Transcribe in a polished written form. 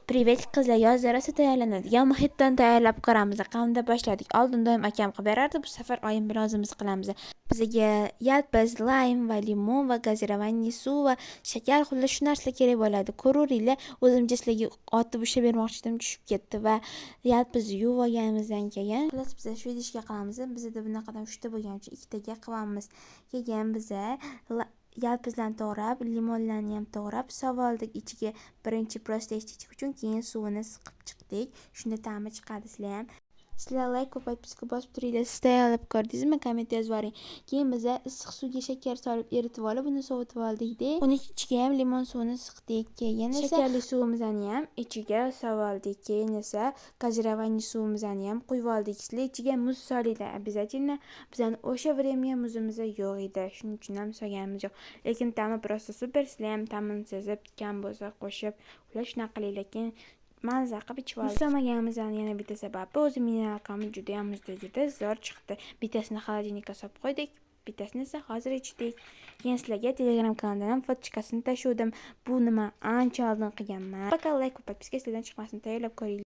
Privet qizlar, yozda rosa tayyorlanadigan muhitdan tayyorlab ko'ramiz. Qanday boshladik? Oldin doim akam qilib berardi, bu safar oyim bilan o'zimiz qilamiz. Bizga yalpiz, laym va limon va gazirovanniy suv va shakar, xullas shu narsa kerak bo'ladi. Ko'ruringlar, o'zim sizlarga otib ushlab bermoqchi edim, tushib ketdi va yalpizni yuvib olganimizdan keyin xullas biz shu idishga qilamiz. Bizda bunaqadan 3 ta bo'lgani uchun 2 taga qilamiz. Keyin biz yalpizlarni to'g'rab, limonlarni ham to'g'rab sovoldik ichiga. Birinchi prosta ichdik uchun keyin suvini siqib chiqdik. Shunda ta'mi chiqadi. Sizlar like ko'paytib bosib turinglar. Siz tayyorlab ko'rdingizmi? Komment yozib yuboring. Keyin biz issiq suvga shakar solib eritib olib, uni sovutib oldik-da. Uni ichiga ham limon suvini siqdik. Keyin esa shakarli suvimizni ham ichiga soldik. Keyin esa gazirovanniy suvimizni ham quyib oldik. Sizlar ichiga muz solinglar. Обязательно bizning o'sha время muzimiz yo'q edi. Shuning uchun ham solganimiz yo'q. Lekin ta'mi prosta super. Sizlar ham ta'mini sezib, kam bo'lsa qo'shib, ular shunaqa qilinglar. Keyin mazza qilib ichib oldik. Solmaganimizdan yana bitta sababi o'zi mineralkamiz juda ham juda zo'r chiqdi. Bittasini xolodilnikka solib qo'ydik, bittasini esa hozir ichdik. Keyin sizlarga Telegram kanalidan ham fotochkasini tashuvdim. Bu nima ancha oldin qilganman. Faqat like va podpiska sizlardan chiqmasin, tayyorlab ko'ringlar.